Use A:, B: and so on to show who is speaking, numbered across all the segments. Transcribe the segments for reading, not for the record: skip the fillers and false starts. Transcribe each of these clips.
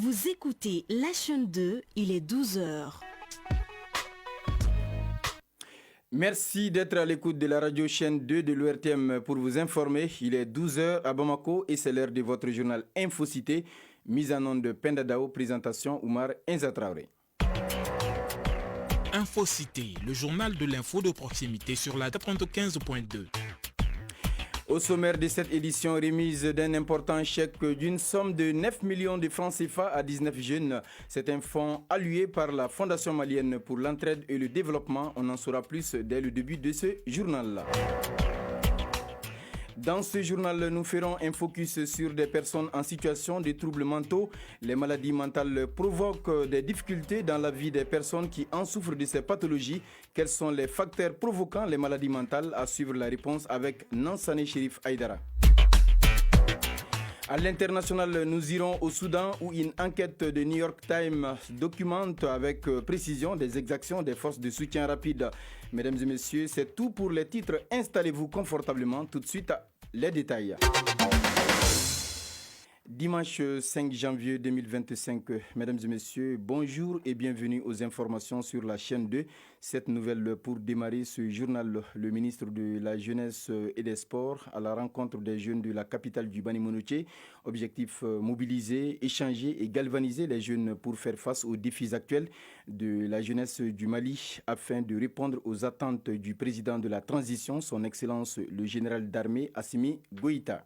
A: Vous écoutez la chaîne 2, il est 12h.
B: Merci d'être à l'écoute de la radio chaîne 2 de l'ORTM pour vous informer. Il est 12h à Bamako et c'est l'heure de votre journal Infocité. Mise en onde de Pendadao, présentation Oumar Enzatraoré.
C: Infocité, le journal de l'info de proximité sur la 95.2.
B: Au sommaire de cette édition, remise d'un important chèque d'une somme de 9 millions de francs CFA à 19 jeunes. C'est un fonds alloué par la Fondation malienne pour l'entraide et le développement. On en saura plus dès le début de ce journal-là. Dans ce journal, nous ferons un focus sur des personnes en situation de troubles mentaux. Les maladies mentales provoquent des difficultés dans la vie des personnes qui en souffrent de ces pathologies. Quels sont les facteurs provoquant les maladies mentales? À suivre la réponse avec Nansane Chérif Aïdara. À l'international, nous irons au Soudan où une enquête de New York Times documente avec précision des exactions des forces de soutien rapide. Mesdames et messieurs, c'est tout pour les titres. Installez-vous confortablement. Tout de suite, les détails. Dimanche 5 janvier 2025, mesdames et messieurs, bonjour et bienvenue aux informations sur la chaîne 2. Cette nouvelle pour démarrer ce journal, le ministre de la Jeunesse et des Sports à la rencontre des jeunes de la capitale du Bani Monoché. Objectif mobiliser, échanger et galvaniser les jeunes pour faire face aux défis actuels de la jeunesse du Mali afin de répondre aux attentes du président de la transition, son Excellence le général d'armée Assimi Goïta.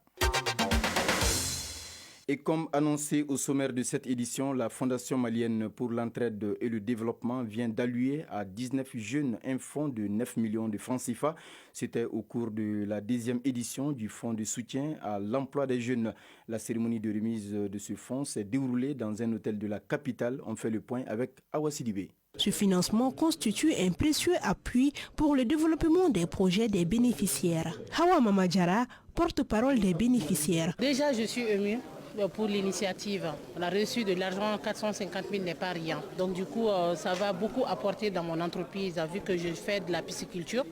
B: Et comme annoncé au sommaire de cette édition, la Fondation malienne pour l'entraide et le développement vient d'allouer à 19 jeunes un fonds de 9 millions de francs CFA. C'était au cours de la 10e édition du fonds de soutien à l'emploi des jeunes. La cérémonie de remise de ce fonds s'est déroulée dans un hôtel de la capitale. On fait le point avec Awa Sidibé.
D: Ce financement constitue un précieux appui pour le développement des projets des bénéficiaires. Hawa Mamadjara, porte-parole des bénéficiaires.
E: Déjà, je suis émue pour l'initiative. On a reçu de l'argent, 450 000 n'est pas rien. Donc du coup, ça va beaucoup apporter dans mon entreprise, vu que je fais de la pisciculture.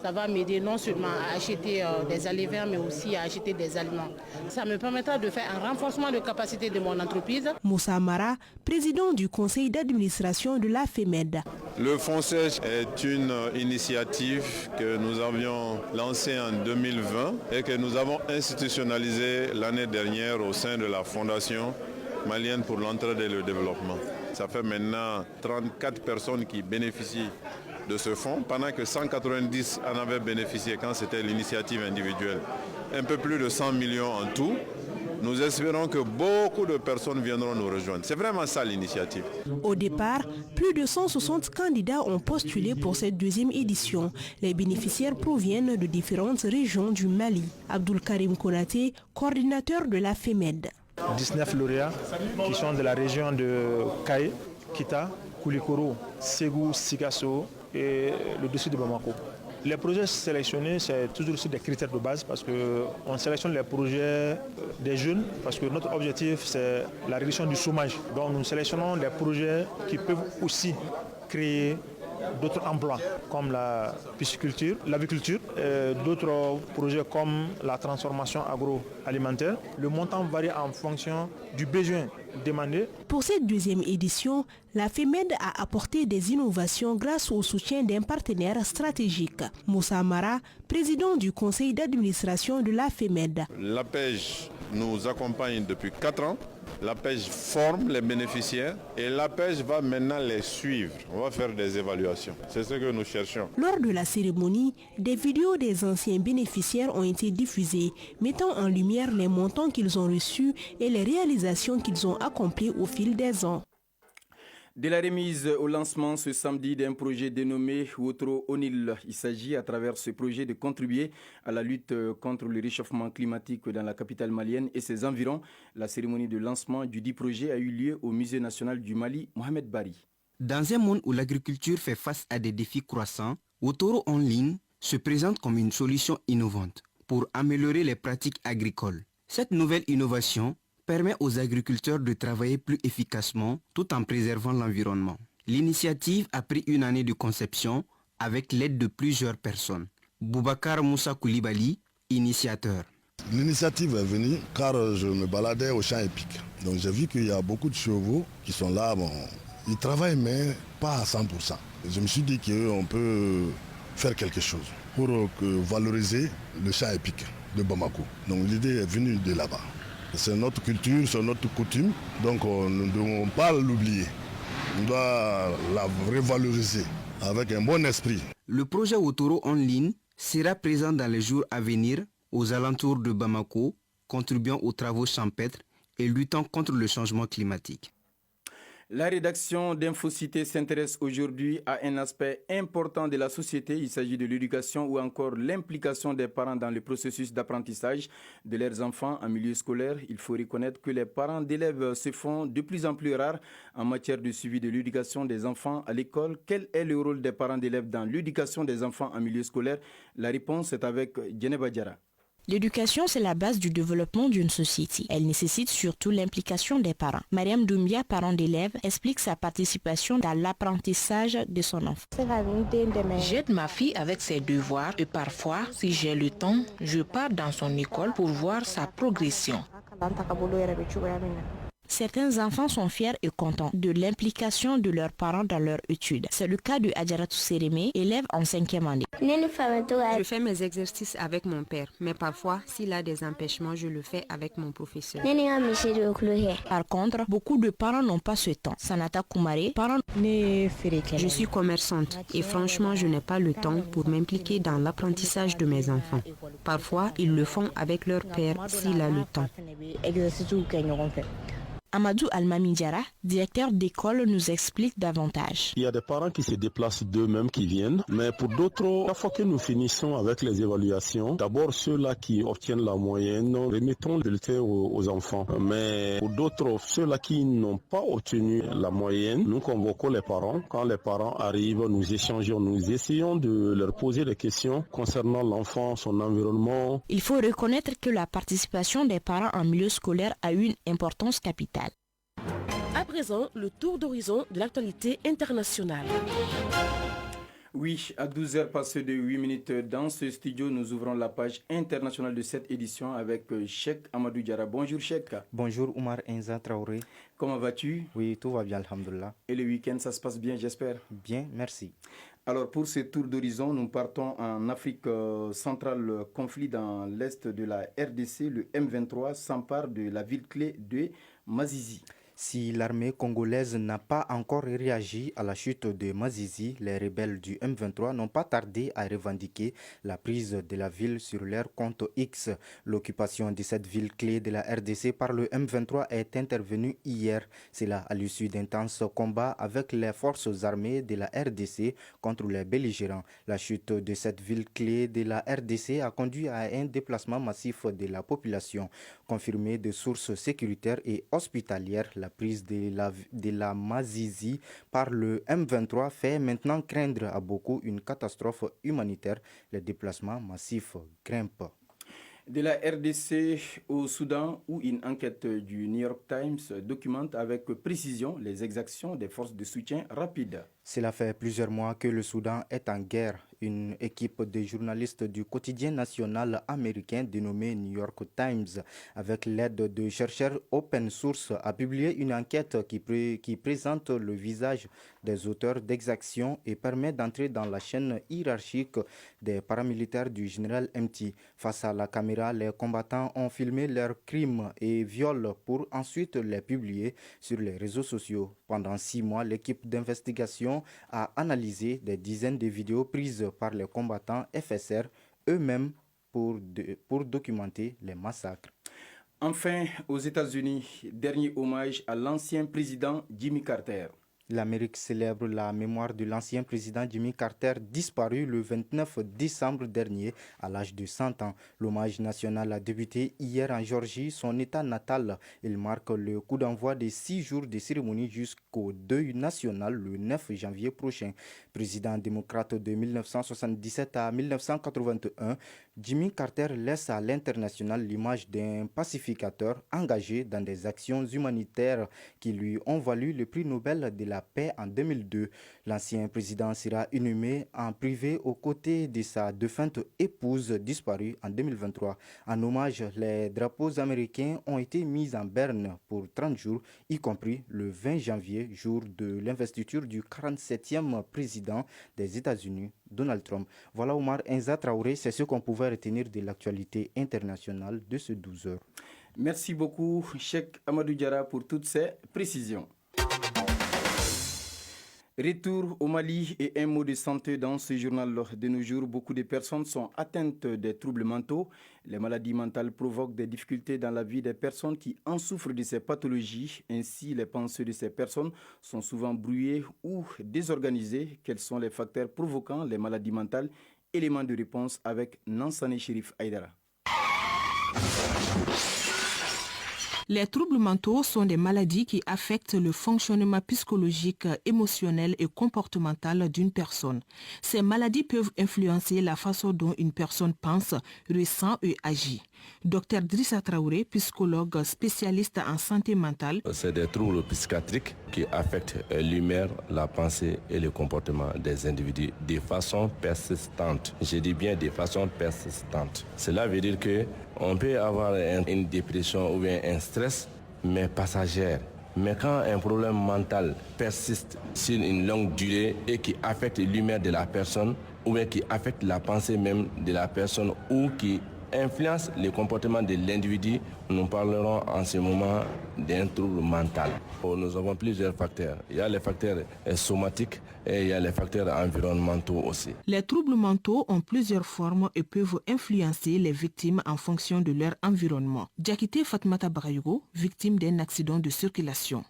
E: Ça va m'aider non seulement à acheter des aliments, mais aussi à acheter des aliments. Ça me permettra de faire un renforcement de capacité de mon entreprise.
D: Moussa Amara, président du conseil d'administration de la FEMED.
F: Le Fonds Sèche est une initiative que nous avions lancée en 2020 et que nous avons institutionnalisée l'année dernière au sein de la Fondation malienne pour l'entraide et le développement. Ça fait maintenant 34 personnes qui bénéficient de ce fonds, pendant que 190 en avaient bénéficié quand c'était l'initiative individuelle. Un peu plus de 100 millions en tout. Nous espérons que beaucoup de personnes viendront nous rejoindre. C'est vraiment ça l'initiative.
D: Au départ, plus de 160 candidats ont postulé pour cette deuxième édition. Les bénéficiaires proviennent de différentes régions du Mali. Abdul Karim Konaté, coordinateur de la FEMED.
G: 19 lauréats qui sont de la région de Kaye, Kita, Koulikoro, Ségou, Sigasso et le dessus de Bamako. Les projets sélectionnés, c'est toujours aussi des critères de base parce qu'on sélectionne les projets des jeunes parce que notre objectif, c'est la réduction du chômage. Donc nous sélectionnons les projets qui peuvent aussi créer d'autres emplois comme la pisciculture, l'aviculture, d'autres projets comme la transformation agroalimentaire. Le montant varie en fonction du besoin demandé.
D: Pour cette deuxième édition, la FEMED a apporté des innovations grâce au soutien d'un partenaire stratégique. Moussa Amara, président du conseil d'administration de la FEMED.
F: L'APEJ nous accompagne depuis 4 ans. L'APEJ forme les bénéficiaires et l'APEJ va maintenant les suivre. On va faire des évaluations. C'est ce que nous cherchons.
D: Lors de la cérémonie, des vidéos des anciens bénéficiaires ont été diffusées, mettant en lumière les montants qu'ils ont reçus et les réalisations qu'ils ont accomplies au fil des ans.
B: De la remise au lancement ce samedi d'un projet dénommé Wotro Onil. Il s'agit à travers ce projet de contribuer à la lutte contre le réchauffement climatique dans la capitale malienne et ses environs. La cérémonie de lancement du dit projet a eu lieu au Musée national du Mali, Mohamed Bari.
H: Dans un monde où l'agriculture fait face à des défis croissants, Wotoro Onil se présente comme une solution innovante pour améliorer les pratiques agricoles. Cette nouvelle innovation permet aux agriculteurs de travailler plus efficacement tout en préservant l'environnement. L'initiative a pris une année de conception avec l'aide de plusieurs personnes. Boubacar Moussa Koulibaly, initiateur.
I: L'initiative est venue car je me baladais au champ épique. Donc j'ai vu qu'il y a beaucoup de chevaux qui sont là. Bon, ils travaillent mais pas à 100%. Je me suis dit qu'on peut faire quelque chose pour valoriser le champ épique de Bamako. Donc l'idée est venue de là-bas. C'est notre culture, c'est notre coutume, donc nous ne devons pas l'oublier. On doit la revaloriser avec un bon esprit.
H: Le projet Otoro en ligne sera présent dans les jours à venir aux alentours de Bamako, contribuant aux travaux champêtres et luttant contre le changement climatique.
B: La rédaction d'Infocité s'intéresse aujourd'hui à un aspect important de la société. Il s'agit de l'éducation ou encore l'implication des parents dans le processus d'apprentissage de leurs enfants en milieu scolaire. Il faut reconnaître que les parents d'élèves se font de plus en plus rares en matière de suivi de l'éducation des enfants à l'école. Quel est le rôle des parents d'élèves dans l'éducation des enfants en milieu scolaire? La réponse est avec Djeneba Diara.
A: L'éducation, c'est la base du développement d'une société. Elle nécessite surtout l'implication des parents. Mariam Doumbia, parent d'élèves, explique sa participation dans l'apprentissage de son enfant.
J: J'aide ma fille avec ses devoirs et parfois, si j'ai le temps, je pars dans son école pour voir sa progression.
A: Certains enfants sont fiers et contents de l'implication de leurs parents dans leurs études. C'est le cas de Adjaratou Sereme, élève en 5e année.
K: Je fais mes exercices avec mon père, mais parfois, s'il a des empêchements, je le fais avec mon professeur.
A: Par contre, beaucoup de parents n'ont pas ce temps. Sanata Kumare, parent...
K: Je suis commerçante et franchement, je n'ai pas le temps pour m'impliquer dans l'apprentissage de mes enfants. Parfois, ils le font avec leur père s'il a le temps.
A: Amadou Almamidjara, directeur d'école, nous explique davantage.
L: Il y a des parents qui se déplacent d'eux-mêmes, qui viennent, mais pour d'autres, la fois que nous finissons avec les évaluations, d'abord ceux-là qui obtiennent la moyenne, remettons le bulletin aux enfants. Mais pour d'autres, ceux-là qui n'ont pas obtenu la moyenne, nous convoquons les parents. Quand les parents arrivent, nous échangeons, nous essayons de leur poser des questions concernant l'enfant, son environnement.
A: Il faut reconnaître que la participation des parents en milieu scolaire a une importance capitale.
M: À présent, le tour d'horizon de l'actualité internationale.
B: Oui, à 12h passées de 8 minutes dans ce studio, nous ouvrons la page internationale de cette édition avec Cheikh Amadou Diara. Bonjour Cheikh.
N: Bonjour Oumar Enza Traoré.
B: Comment vas-tu?
N: Oui, tout va bien, alhamdoulilah.
B: Et le week-end, ça se passe bien, j'espère?
N: Bien, merci.
B: Alors pour ce tour d'horizon, nous partons en Afrique centrale. Le conflit dans l'est de la RDC, le M23 s'empare de la ville clé de Mazizi.
N: Si l'armée congolaise n'a pas encore réagi à la chute de Mazizi, les rebelles du M23 n'ont pas tardé à revendiquer la prise de la ville sur leur compte X. L'occupation de cette ville clé de la RDC par le M23 est intervenue hier. C'est là à l'issue d'intenses combats avec les forces armées de la RDC contre les belligérants. La chute de cette ville clé de la RDC a conduit à un déplacement massif de la population. Confirmé de sources sécuritaires et hospitalières, la prise de la Mazizi par le M23 fait maintenant craindre à beaucoup une catastrophe humanitaire. Les déplacements massifs grimpent.
B: De la RDC au Soudan, où une enquête du New York Times documente avec précision les exactions des forces de soutien rapide.
N: Cela fait plusieurs mois que le Soudan est en guerre. Une équipe de journalistes du quotidien national américain dénommé New York Times, avec l'aide de chercheurs open source, a publié une enquête qui présente le visage des auteurs d'exactions et permet d'entrer dans la chaîne hiérarchique des paramilitaires du général Mti. Face à la caméra, les combattants ont filmé leurs crimes et viols pour ensuite les publier sur les réseaux sociaux. Pendant 6 mois, l'équipe d'investigation a analysé des dizaines de vidéos prises par les combattants FSR eux-mêmes pour documenter les massacres.
B: Enfin, aux États-Unis, dernier hommage à l'ancien président Jimmy Carter.
N: L'Amérique célèbre la mémoire de l'ancien président Jimmy Carter, disparu le 29 décembre dernier à l'âge de 100 ans. L'hommage national a débuté hier en Géorgie, son état natal. Il marque le coup d'envoi de 6 jours de cérémonie jusqu'au deuil national le 9 janvier prochain. Président démocrate de 1977 à 1981, Jimmy Carter laisse à l'international l'image d'un pacificateur engagé dans des actions humanitaires qui lui ont valu le prix Nobel de la la paix en 2002. L'ancien président sera inhumé en privé aux côtés de sa défunte épouse disparue en 2023. En hommage, les drapeaux américains ont été mis en berne pour 30 jours, y compris le 20 janvier, jour de l'investiture du 47e président des États-Unis, Donald Trump. Voilà Omar Enza Traoré, c'est ce qu'on pouvait retenir de l'actualité internationale de ce 12 heures.
B: Merci beaucoup, Cheikh Amadou Diarra, pour toutes ces précisions. Retour au Mali et un mot de santé dans ce journal. De nos jours, beaucoup de personnes sont atteintes des troubles mentaux. Les maladies mentales provoquent des difficultés dans la vie des personnes qui en souffrent de ces pathologies. Ainsi, les pensées de ces personnes sont souvent brouillées ou désorganisées. Quels sont les facteurs provoquant les maladies mentales? Élément de réponse avec Nansane Chérif Aïdara.
O: Les troubles mentaux sont des maladies qui affectent le fonctionnement psychologique, émotionnel et comportemental d'une personne. Ces maladies peuvent influencer la façon dont une personne pense, ressent et agit. Dr Drissa Traoré, psychologue spécialiste en santé mentale.
P: C'est des troubles psychiatriques qui affectent l'humeur, la pensée et le comportement des individus de façon persistante. Je dis bien de façon persistante. Cela veut dire qu'on peut avoir une dépression ou bien un stress, mais passagère. Mais quand un problème mental persiste sur une longue durée et qui affecte l'humeur de la personne, ou bien qui affecte la pensée même de la personne, ou qui influence le comportement de l'individu, nous parlerons en ce moment d'un trouble mental. Nous avons plusieurs facteurs. Il y a les facteurs somatiques et il y a les facteurs environnementaux aussi.
O: Les troubles mentaux ont plusieurs formes et peuvent influencer les victimes en fonction de leur environnement. Diakité Fatmata Barayogo, victime d'un accident de circulation.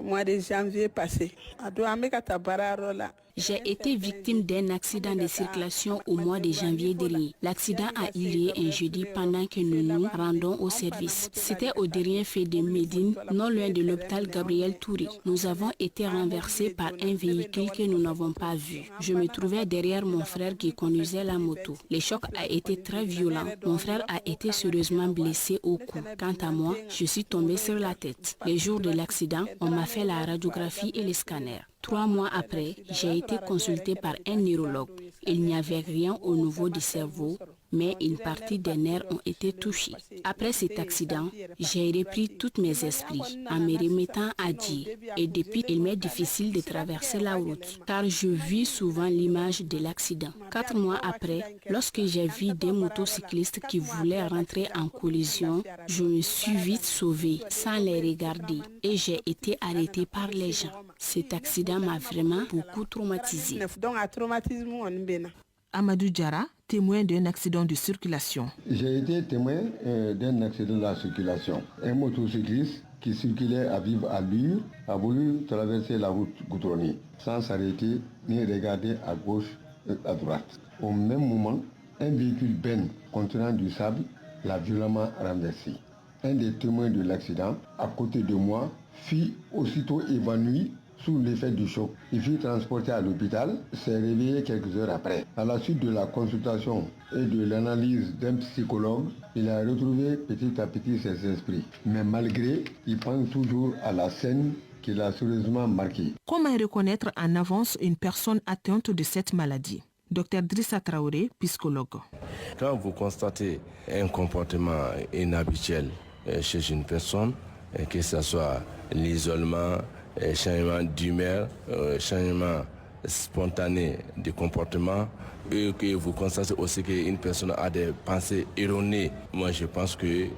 Q: Mois de janvier passé.
R: J'ai été victime d'un accident de circulation au mois de janvier dernier. L'accident a eu lieu un jeudi pendant que nous nous rendons au service. C'était au dernier fait de Médine, non loin de l'hôpital Gabriel Touré. Nous avons été renversés par un véhicule que nous n'avons pas vu. Je me trouvais derrière mon frère qui conduisait la moto. Le choc a été très violent. Mon frère a été sérieusement blessé au cou. Quant à moi, je suis tombée sur la tête. Le jour de l'accident, on m'a fait la radiographie et le scanner. 3 mois après, j'ai été consultée par un neurologue. Il n'y avait rien au niveau du cerveau, mais une partie des nerfs ont été touchés. Après cet accident, j'ai repris tous mes esprits en me remettant à Dieu. Et depuis, il m'est difficile de traverser la route, car je vis souvent l'image de l'accident. 4 mois après, lorsque j'ai vu des motocyclistes qui voulaient rentrer en collision, je me suis vite sauvée sans les regarder et j'ai été arrêtée par les gens. Cet accident m'a vraiment beaucoup traumatisée.
O: Amadou Diarra, témoin d'un accident de circulation.
S: J'ai été témoin d'un accident de la circulation. Un motocycliste qui circulait à vive allure a voulu traverser la route goudronnée sans s'arrêter ni regarder à gauche et à droite. Au même moment, un véhicule benz contenant du sable l'a violemment renversé. Un des témoins de l'accident, à côté de moi, fut aussitôt évanoui sous l'effet du choc. Il fut transporté à l'hôpital, s'est réveillé quelques heures après. À la suite de la consultation et de l'analyse d'un psychologue, il a retrouvé petit à petit ses esprits. Mais malgré, il pense toujours à la scène qui l'a sérieusement marqué.
O: Comment reconnaître en avance une personne atteinte de cette maladie? Dr Drissa Traoré, psychologue.
P: Quand vous constatez un comportement inhabituel chez une personne, que ce soit l'isolement, changement d'humeur, changement spontané de comportement, et que vous constatez aussi qu'une personne a des pensées erronées, moi je pense qu'il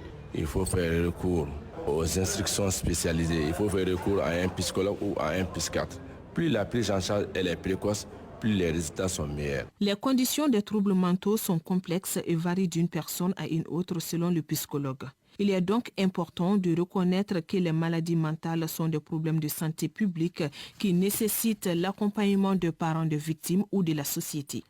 P: faut faire recours aux instructions spécialisées, il faut faire recours à un psychologue ou à un psychiatre. Plus la prise en charge elle est précoce, plus les résultats sont meilleurs.
O: Les conditions des troubles mentaux sont complexes et varient d'une personne à une autre selon le psychologue. Il est donc important de reconnaître que les maladies mentales sont des problèmes de santé publique qui nécessitent l'accompagnement de parents de victimes ou de la société.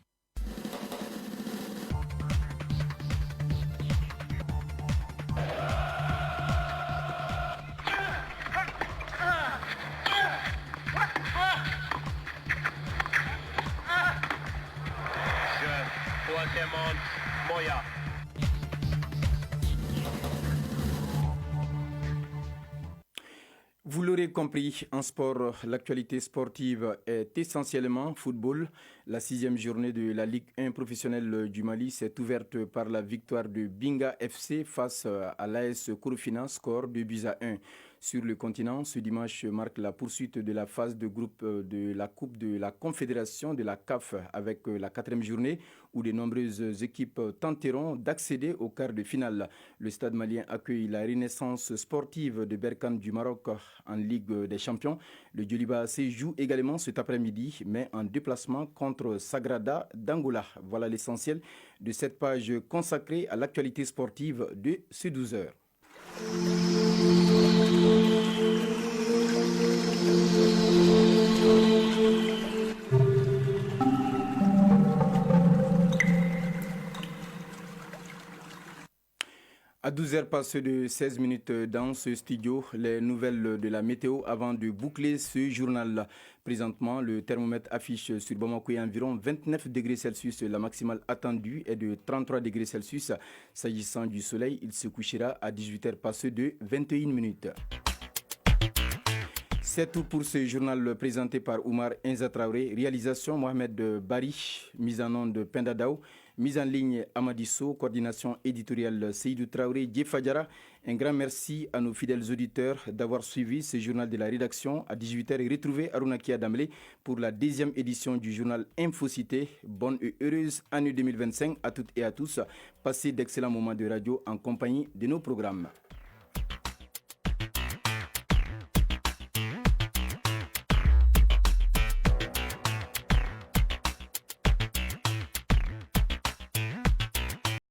B: Vous l'aurez compris, en sport, l'actualité sportive est essentiellement football. La 6e journée de la Ligue 1 professionnelle du Mali s'est ouverte par la victoire de Binga FC face à l'AS Korofina, score 2-1. Sur le continent, ce dimanche marque la poursuite de la phase de groupe de la Coupe de la Confédération de la CAF avec la 4e journée où de nombreuses équipes tenteront d'accéder au quart de finale. Le stade malien accueille la renaissance sportive de Berkane du Maroc en Ligue des Champions. Le Djoliba AC joue également cet après-midi, mais en déplacement contre Sagrada d'Angola. Voilà l'essentiel de cette page consacrée à l'actualité sportive de ce 12h. À 12h passées de 16 minutes dans ce studio, les nouvelles de la météo avant de boucler ce journal. Présentement, le thermomètre affiche sur Bamako environ 29 degrés Celsius. La maximale attendue est de 33 degrés Celsius. S'agissant du soleil, il se couchera à 18h passées de 21 minutes. C'est tout pour ce journal présenté par Oumar Enza Traoré. Réalisation Mohamed Bari, mise en onde Penda Dao, mise en ligne Amadisso, coordination éditoriale Seydou Traoré, Djefadjara. Un grand merci à nos fidèles auditeurs d'avoir suivi ce journal de la rédaction. À 18h, retrouvez Arunaki Adamele pour la 10e édition du journal Infocité. Bonne et heureuse année 2025 à toutes et à tous. Passez d'excellents moments de radio en compagnie de nos programmes.